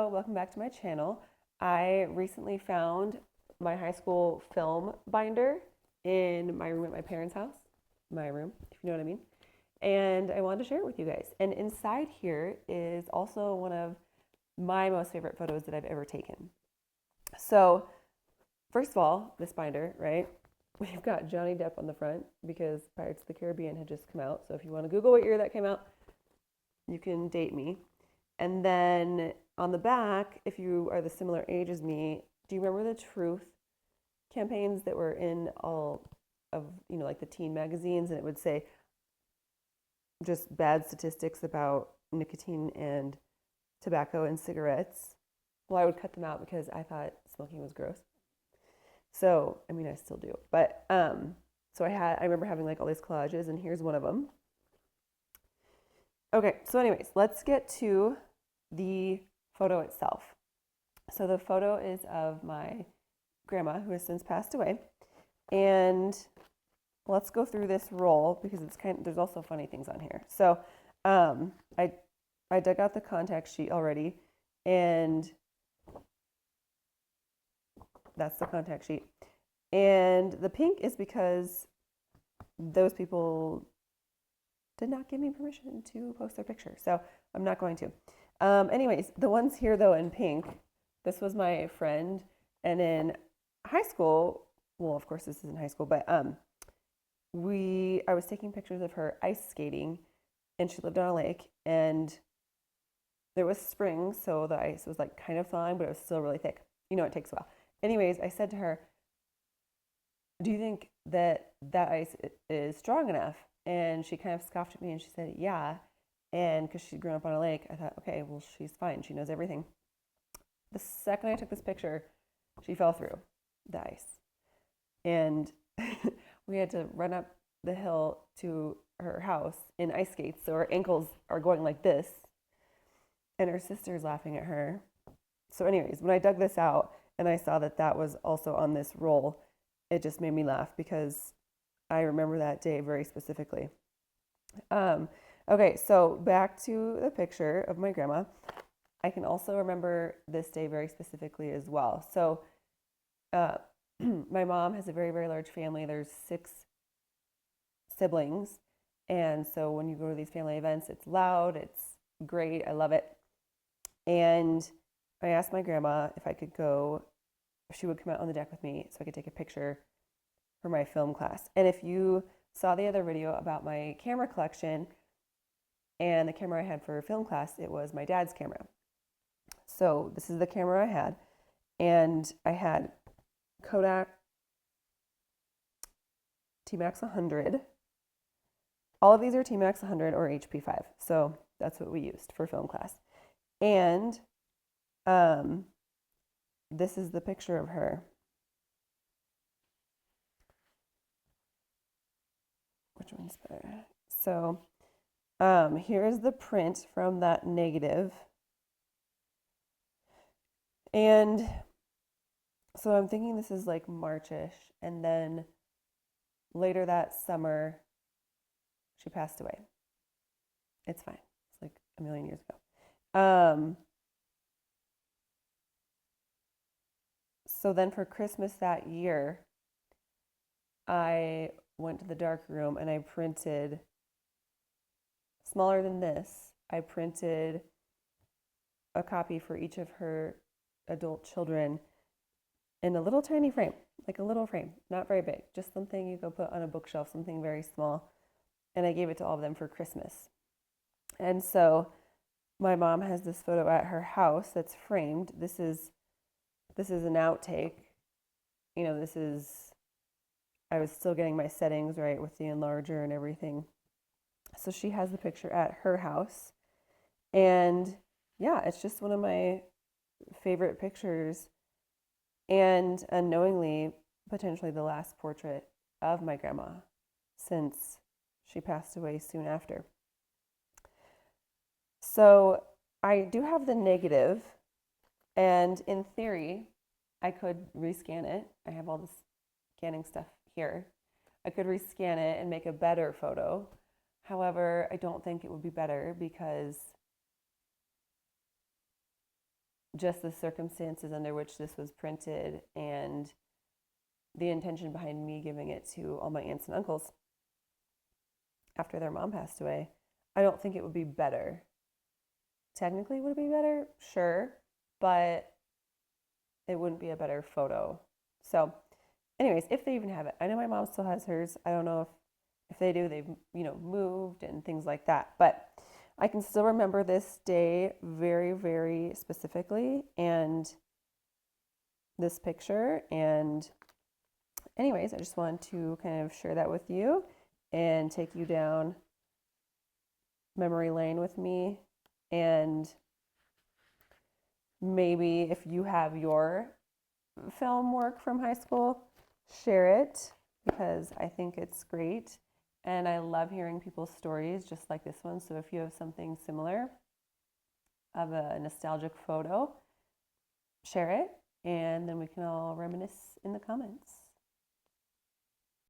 Hello, welcome back to my channel. I recently found my high school film binder in my room at my parents' house. My room, if you know what I mean. And I wanted to share it with you guys. And inside here is also one of my most favorite photos that I've ever taken. So, first of all, this binder, right? We've got Johnny Depp on the front because Pirates of the Caribbean had just come out. So, if you want to Google what year that came out, you can date me. And then on the back, if you are the similar age as me, do you remember the Truth campaigns that were in all of, like the teen magazines? And it would say just bad statistics about nicotine and tobacco and cigarettes. Well, I would cut them out because I thought smoking was gross. So, I mean, I still do. But, so I remember having like all these collages, and here's one of them. Okay, so anyways, let's get to the photo itself. So the photo is of my grandma who has since passed away. And let's go through this roll because there's also funny things on here. So I dug out the contact sheet already, and that's the contact sheet. And the pink is because those people did not give me permission to post their picture, so I'm not going to. Anyways, the ones here though in pink, this was my friend, and in high school, well, of course this is in high school, but I was taking pictures of her ice skating, and she lived on a lake, and there was spring, so the ice was like kind of thawing, but it was still really thick. It takes a while. Anyways, I said to her, "Do you think that ice is strong enough?" And she kind of scoffed at me and she said, "Yeah." And because she'd grown up on a lake, I thought, okay, well, she's fine. She knows everything. The second I took this picture, she fell through the ice. And we had to run up the hill to her house in ice skates. So her ankles are going like this. And her sister's laughing at her. So, anyways, when I dug this out and I saw that that was also on this roll, it just made me laugh because I remember that day very specifically. Okay, so back to the picture of my grandma. I can also remember this day very specifically as well. So, uh, my mom has a very, very large family. There's 6 siblings. And so when you go to these family events, it's loud, it's great, I love it. And I asked my grandma if I could go, if she would come out on the deck with me so I could take a picture for my film class. And if you saw the other video about my camera collection and the camera I had for film class, it was my dad's camera. So this is the camera I had. And I had Kodak T-Max 100. All of these are T-Max 100 or HP5. So that's what we used for film class. And this is the picture of her. Which one's better? So here's the print from that negative. And so I'm thinking this is like Marchish, and then later that summer, she passed away. It's fine. It's like a million years ago. So then for Christmas that year, I went to the dark room and I printed, smaller than this, I printed a copy for each of her adult children in a little tiny frame, like a little frame, not very big, just something you go put on a bookshelf, something very small. And I gave it to all of them for Christmas. And so my mom has this photo at her house that's framed. This is an outtake. I was still getting my settings right with the enlarger and everything. So she has the picture at her house. And yeah, it's just one of my favorite pictures, and unknowingly, potentially the last portrait of my grandma since she passed away soon after. So I do have the negative, and in theory, I could rescan it. I have all this scanning stuff here. I could rescan it and make a better photo. However, I don't think it would be better because just the circumstances under which this was printed and the intention behind me giving it to all my aunts and uncles after their mom passed away, I don't think it would be better. Technically, would it be better? Sure, but it wouldn't be a better photo. So, anyways, if they even have it, I know my mom still has hers. I don't know if they do, they've moved and things like that. But I can still remember this day very, very specifically, and this picture. And anyways, I just wanted to kind of share that with you and take you down memory lane with me. And maybe if you have your film work from high school, share it, because I think it's great. And I love hearing people's stories just like this one. So if you have something similar of a nostalgic photo, share it, and then we can all reminisce in the comments.